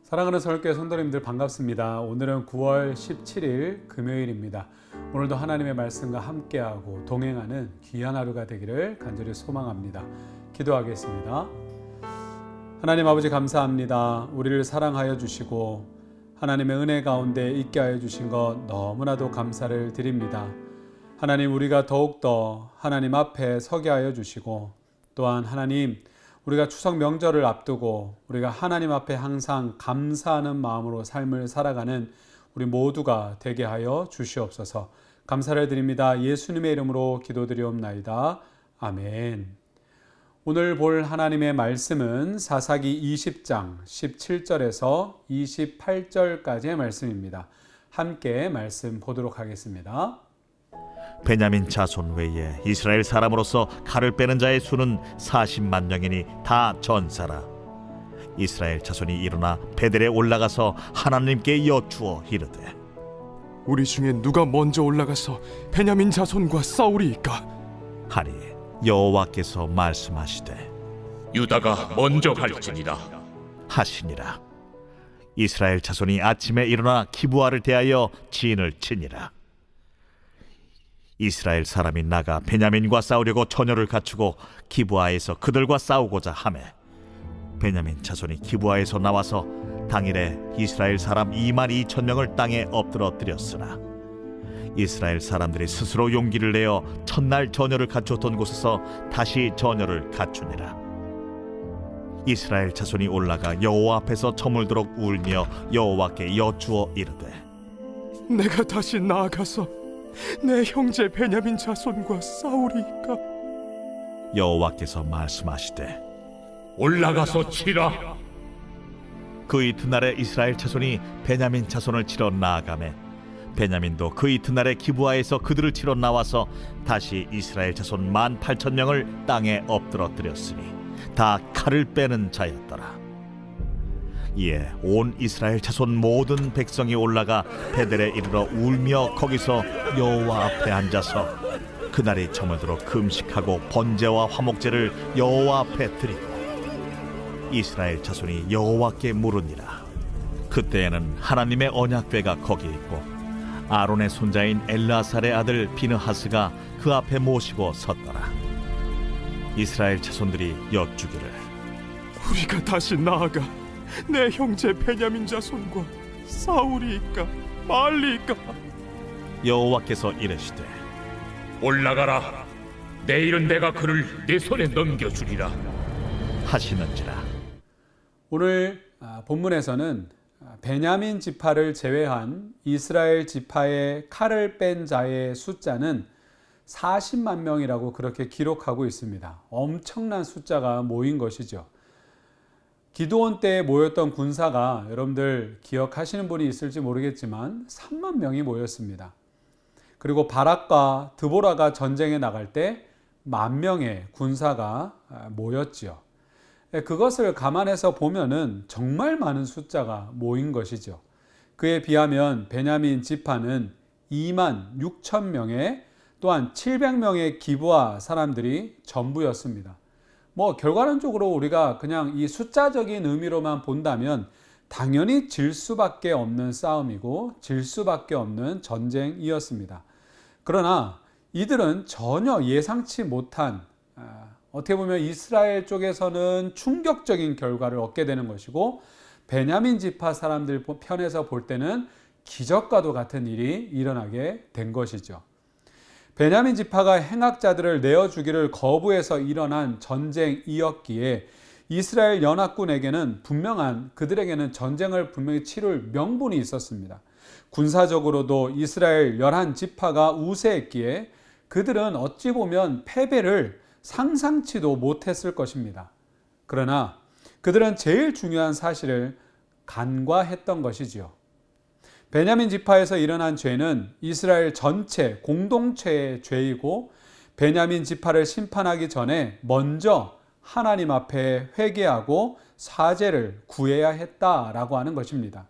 사랑하는 서울교회 성도님들 반갑습니다. 오늘은 9월 17일 금요일입니다. 오늘도 하나님의 말씀과 함께하고 동행하는 귀한 하루가 되기를 간절히 소망합니다. 기도하겠습니다. 하나님 아버지 감사합니다. 우리를 사랑하여 주시고 하나님의 은혜 가운데 있게 하여 주신 것 너무나도 감사를 드립니다. 하나님, 우리가 더욱더 하나님 앞에 서게 하여 주시고, 또한 하나님, 우리가 추석 명절을 앞두고 우리가 하나님 앞에 항상 감사하는 마음으로 삶을 살아가는 우리 모두가 되게 하여 주시옵소서. 감사를 드립니다. 예수님의 이름으로 기도드리옵나이다. 아멘. 오늘 볼 하나님의 말씀은 사사기 20장 17절에서 28절까지의 말씀입니다. 함께 말씀 보도록 하겠습니다. 베냐민 자손 외에 이스라엘 사람으로서 칼을 빼는 자의 수는 40만 명이니 다 전사라. 이스라엘 자손이 일어나 베델에 올라가서 하나님께 여쭈어 이르되, 우리 중에 누가 먼저 올라가서 베냐민 자손과 싸우리이까? 하니 여호와께서 말씀하시되 유다가 먼저 갈지니라 하시니라. 이스라엘 자손이 아침에 일어나 기브아를 대하여 진을 치니라. 이스라엘 사람이 나가 베냐민과 싸우려고 전열을 갖추고 기브아에서 그들과 싸우고자 하매, 베냐민 자손이 기브아에서 나와서 당일에 이스라엘 사람 2만 2천 명을 땅에 엎드러뜨렸으나 이스라엘 사람들이 스스로 용기를 내어 첫날 전열을 갖추었던 곳에서 다시 전열을 갖추니라. 이스라엘 자손이 올라가 여호와 앞에서 저물도록 울며 여호와께 여쭈어 이르되, 내가 다시 나아가서 내 형제 베냐민 자손과 싸우리이까? 여호와께서 말씀하시되 올라가서 치라. 그 이튿날에 이스라엘 자손이 베냐민 자손을 치러 나아가매, 베냐민도 그 이튿날에 기브아에서 그들을 치러 나와서 다시 이스라엘 자손 18,000명을 땅에 엎드러뜨렸으니 다 칼을 빼는 자였더라. 이에 온 이스라엘 자손 모든 백성이 올라가 베델에 이르러 울며 거기서 여호와 앞에 앉아서 그날이 저물도록 금식하고 번제와 화목제를 여호와 앞에 드리고 이스라엘 자손이 여호와께 물으니라. 그때에는 하나님의 언약궤가 거기 있고 아론의 손자인 엘르아살의 아들 비느하스가 그 앞에 모시고 섰더라. 이스라엘 자손들이 여쭈기를, 우리가 다시 나아가 내 형제 베냐민 자손과 싸우리이까 말리이까? 여호와께서 이르시되 올라가라. 내일은 내가 그를 내 손에 넘겨주리라 하시는지라. 오늘 본문에서는 베냐민 지파를 제외한 이스라엘 지파의 칼을 뺀 자의 숫자는 40만 명이라고 그렇게 기록하고 있습니다. 엄청난 숫자가 모인 것이죠. 기드온 때에 모였던 군사가 여러분들 기억하시는 분이 있을지 모르겠지만 3만 명이 모였습니다. 그리고 바락과 드보라가 전쟁에 나갈 때 10,000명의 군사가 모였지요. 그것을 감안해서 보면은 정말 많은 숫자가 모인 것이죠. 그에 비하면 베냐민 지파는 2만 6천 명의 또한 700명의 기브아 사람들이 전부였습니다. 결과론적으로 우리가 그냥 이 숫자적인 의미로만 본다면 당연히 질 수밖에 없는 싸움이고 질 수밖에 없는 전쟁이었습니다. 그러나 이들은 전혀 예상치 못한, 어떻게 보면 이스라엘 쪽에서는 충격적인 결과를 얻게 되는 것이고, 베냐민 지파 사람들 편에서 볼 때는 기적과도 같은 일이 일어나게 된 것이죠. 베냐민 지파가 행악자들을 내어주기를 거부해서 일어난 전쟁이었기에 이스라엘 연합군에게는 그들에게는 전쟁을 분명히 치룰 명분이 있었습니다. 군사적으로도 이스라엘 11지파가 우세했기에 그들은 어찌 보면 패배를 상상치도 못했을 것입니다. 그러나 그들은 제일 중요한 사실을 간과했던 것이지요. 베냐민 지파에서 일어난 죄는 이스라엘 전체 공동체의 죄이고, 베냐민 지파를 심판하기 전에 먼저 하나님 앞에 회개하고 사죄를 구해야 했다라고 하는 것입니다.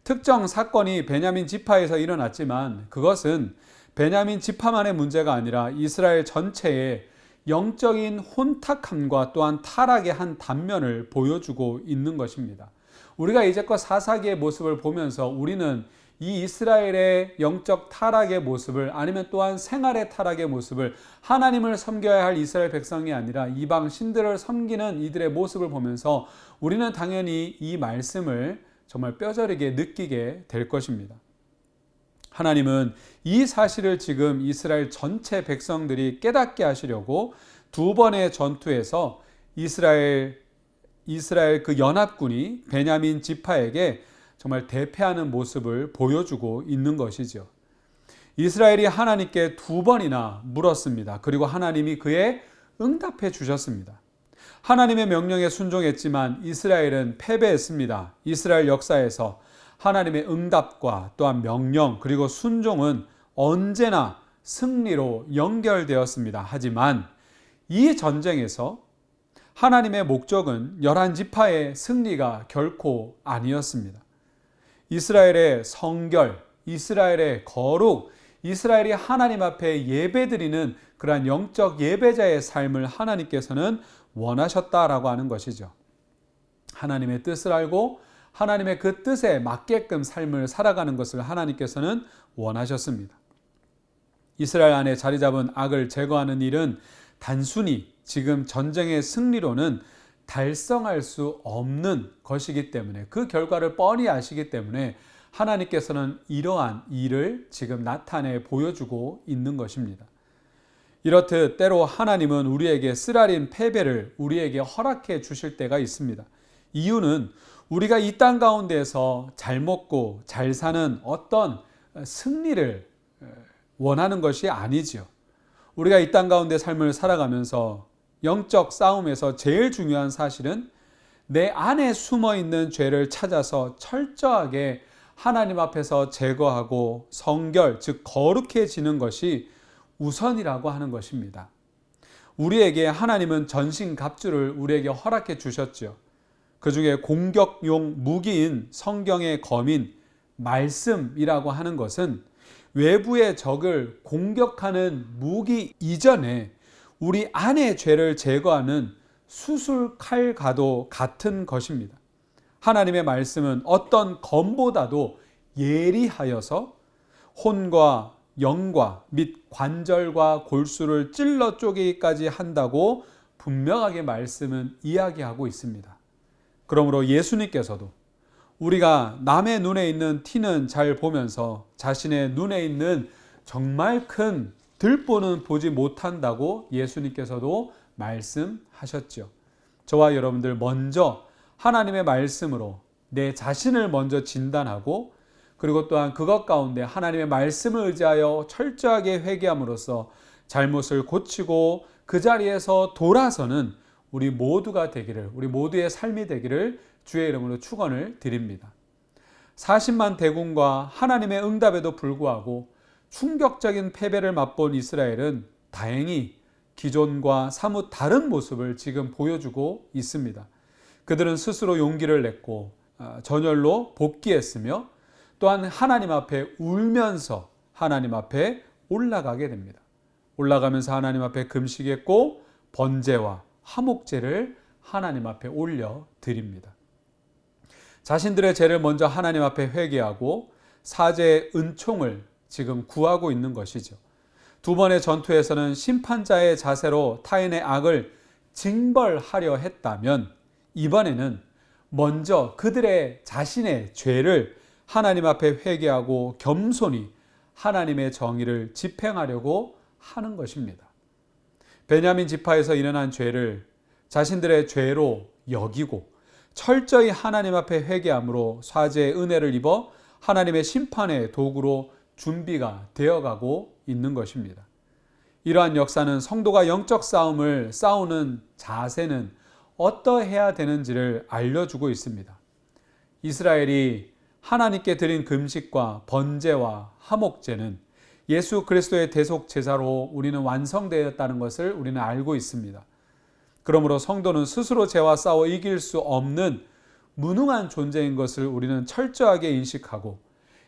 특정 사건이 베냐민 지파에서 일어났지만 그것은 베냐민 지파만의 문제가 아니라 이스라엘 전체의 영적인 혼탁함과 또한 타락의 한 단면을 보여주고 있는 것입니다. 우리가 이제껏 사사기의 모습을 보면서 우리는 이 이스라엘의 영적 타락의 모습을, 아니면 또한 생활의 타락의 모습을, 하나님을 섬겨야 할 이스라엘 백성이 아니라 이방 신들을 섬기는 이들의 모습을 보면서 우리는 당연히 이 말씀을 정말 뼈저리게 느끼게 될 것입니다. 하나님은 이 사실을 지금 이스라엘 전체 백성들이 깨닫게 하시려고 두 번의 전투에서 이스라엘 그 연합군이 베냐민 지파에게 정말 대패하는 모습을 보여주고 있는 것이죠. 이스라엘이 하나님께 두 번이나 물었습니다. 그리고 하나님이 그에 응답해 주셨습니다. 하나님의 명령에 순종했지만 이스라엘은 패배했습니다. 이스라엘 역사에서 하나님의 응답과 또한 명령 그리고 순종은 언제나 승리로 연결되었습니다. 하지만 이 전쟁에서 하나님의 목적은 11지파의 승리가 결코 아니었습니다. 이스라엘의 성결, 이스라엘의 거룩, 이스라엘이 하나님 앞에 예배드리는 그러한 영적 예배자의 삶을 하나님께서는 원하셨다라고 하는 것이죠. 하나님의 뜻을 알고 하나님의 그 뜻에 맞게끔 삶을 살아가는 것을 하나님께서는 원하셨습니다. 이스라엘 안에 자리 잡은 악을 제거하는 일은 단순히 지금 전쟁의 승리로는 달성할 수 없는 것이기 때문에, 그 결과를 뻔히 아시기 때문에 하나님께서는 이러한 일을 지금 나타내 보여주고 있는 것입니다. 이렇듯 때로 하나님은 우리에게 쓰라린 패배를 우리에게 허락해 주실 때가 있습니다. 이유는 우리가 이 땅 가운데에서 잘 먹고 잘 사는 어떤 승리를 원하는 것이 아니지요. 우리가 이 땅 가운데 삶을 살아가면서 영적 싸움에서 제일 중요한 사실은 내 안에 숨어 있는 죄를 찾아서 철저하게 하나님 앞에서 제거하고 성결, 즉 거룩해지는 것이 우선이라고 하는 것입니다. 우리에게 하나님은 전신갑주를 우리에게 허락해 주셨죠. 그 중에 공격용 무기인 성경의 검인 말씀이라고 하는 것은 외부의 적을 공격하는 무기 이전에 우리 안의 죄를 제거하는 수술칼과도 같은 것입니다. 하나님의 말씀은 어떤 검보다도 예리하여서 혼과 영과 및 관절과 골수를 찔러 쪼개기까지 한다고 분명하게 말씀은 이야기하고 있습니다. 그러므로 예수님께서도 우리가 남의 눈에 있는 티는 잘 보면서 자신의 눈에 있는 정말 큰 들보는 보지 못한다고 예수님께서도 말씀하셨죠. 저와 여러분들 먼저 하나님의 말씀으로 내 자신을 먼저 진단하고, 그리고 또한 그것 가운데 하나님의 말씀을 의지하여 철저하게 회개함으로써 잘못을 고치고 그 자리에서 돌아서는 우리 모두가 되기를, 우리 모두의 삶이 되기를 주의 이름으로 축원을 드립니다. 40만 대군과 하나님의 응답에도 불구하고 충격적인 패배를 맛본 이스라엘은 다행히 기존과 사뭇 다른 모습을 지금 보여주고 있습니다. 그들은 스스로 용기를 냈고 전열로 복귀했으며 또한 하나님 앞에 울면서 하나님 앞에 올라가게 됩니다. 올라가면서 하나님 앞에 금식했고 번제와 화목제를 하나님 앞에 올려드립니다. 자신들의 죄를 먼저 하나님 앞에 회개하고 사죄의 은총을 지금 구하고 있는 것이죠. 두 번의 전투에서는 심판자의 자세로 타인의 악을 징벌하려 했다면, 이번에는 먼저 그들의 자신의 죄를 하나님 앞에 회개하고 겸손히 하나님의 정의를 집행하려고 하는 것입니다. 베냐민 지파에서 일어난 죄를 자신들의 죄로 여기고 철저히 하나님 앞에 회개함으로 사죄의 은혜를 입어 하나님의 심판의 도구로 준비가 되어가고 있는 것입니다. 이러한 역사는 성도가 영적 싸움을 싸우는 자세는 어떠해야 되는지를 알려주고 있습니다. 이스라엘이 하나님께 드린 금식과 번제와 화목제는 예수 그리스도의 대속 제사로 우리는 완성되었다는 것을 우리는 알고 있습니다. 그러므로 성도는 스스로 죄와 싸워 이길 수 없는 무능한 존재인 것을 우리는 철저하게 인식하고,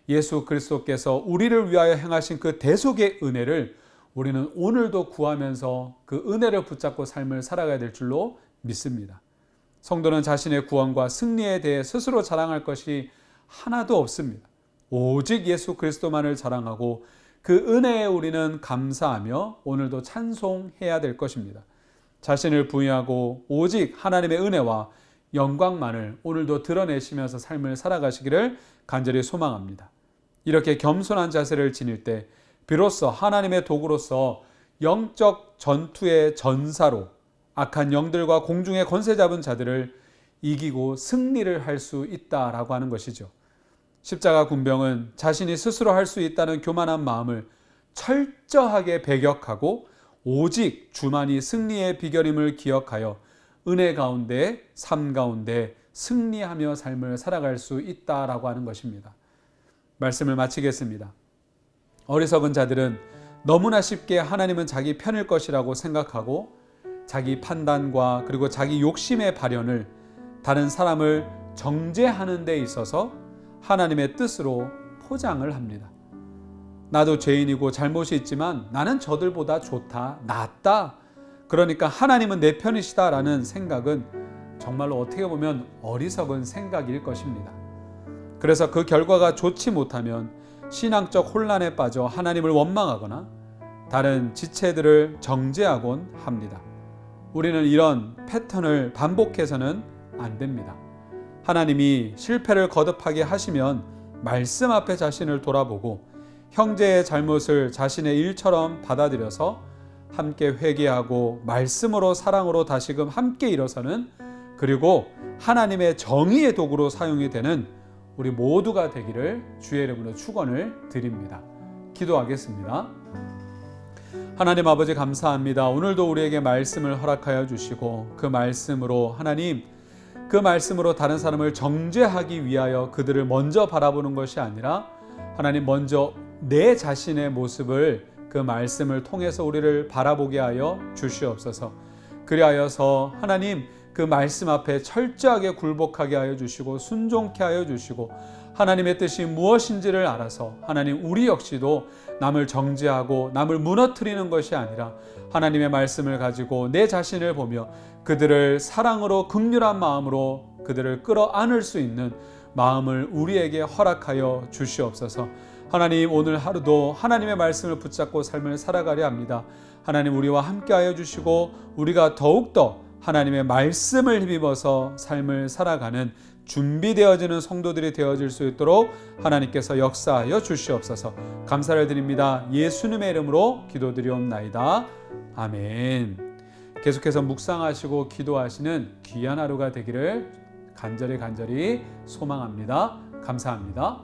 예수 그리스도께서 우리를 위하여 행하신 그 대속의 은혜를 우리는 오늘도 구하면서 그 은혜를 붙잡고 삶을 살아가야 될 줄로 믿습니다. 성도는 자신의 구원과 승리에 대해 스스로 자랑할 것이 하나도 없습니다. 오직 예수 그리스도만을 자랑하고 그 은혜에 우리는 감사하며 오늘도 찬송해야 될 것입니다. 자신을 부인하고 오직 하나님의 은혜와 영광만을 오늘도 드러내시면서 삶을 살아가시기를 간절히 소망합니다. 이렇게 겸손한 자세를 지닐 때 비로소 하나님의 도구로서 영적 전투의 전사로 악한 영들과 공중의 권세 잡은 자들을 이기고 승리를 할 수 있다라고 하는 것이죠. 십자가 군병은 자신이 스스로 할 수 있다는 교만한 마음을 철저하게 배격하고 오직 주만이 승리의 비결임을 기억하여 은혜 가운데 삶 가운데 승리하며 삶을 살아갈 수 있다라고 하는 것입니다. 말씀을 마치겠습니다. 어리석은 자들은 너무나 쉽게 하나님은 자기 편일 것이라고 생각하고 자기 판단과 그리고 자기 욕심의 발현을 다른 사람을 정죄하는 데 있어서 하나님의 뜻으로 포장을 합니다. 나도 죄인이고 잘못이 있지만 나는 저들보다 좋다, 낫다. 그러니까 하나님은 내 편이시다라는 생각은 정말로 어떻게 보면 어리석은 생각일 것입니다. 그래서 그 결과가 좋지 못하면 신앙적 혼란에 빠져 하나님을 원망하거나 다른 지체들을 정죄하곤 합니다. 우리는 이런 패턴을 반복해서는 안 됩니다. 하나님이 실패를 거듭하게 하시면 말씀 앞에 자신을 돌아보고 형제의 잘못을 자신의 일처럼 받아들여서 함께 회개하고 말씀으로 사랑으로 다시금 함께 일어서는, 그리고 하나님의 정의의 도구로 사용이 되는 우리 모두가 되기를 주의 이름으로 축원을 드립니다. 기도하겠습니다. 하나님 아버지 감사합니다. 오늘도 우리에게 말씀을 허락하여 주시고 그 말씀으로 하나님, 그 말씀으로 다른 사람을 정죄하기 위하여 그들을 먼저 바라보는 것이 아니라 하나님 먼저 내 자신의 모습을 그 말씀을 통해서 우리를 바라보게 하여 주시옵소서. 그리하여서 하나님 그 말씀 앞에 철저하게 굴복하게 하여 주시고 순종케 하여 주시고 하나님의 뜻이 무엇인지를 알아서 하나님 우리 역시도 남을 정죄하고 남을 무너뜨리는 것이 아니라 하나님의 말씀을 가지고 내 자신을 보며 그들을 사랑으로 긍휼한 마음으로 그들을 끌어안을 수 있는 마음을 우리에게 허락하여 주시옵소서. 하나님 오늘 하루도 하나님의 말씀을 붙잡고 삶을 살아가려 합니다. 하나님 우리와 함께하여 주시고 우리가 더욱더 하나님의 말씀을 힘입어서 삶을 살아가는 준비되어지는 성도들이 되어질 수 있도록 하나님께서 역사하여 주시옵소서. 감사를 드립니다. 예수님의 이름으로 기도드리옵나이다. 아멘. 계속해서 묵상하시고 기도하시는 귀한 하루가 되기를 간절히 소망합니다. 감사합니다.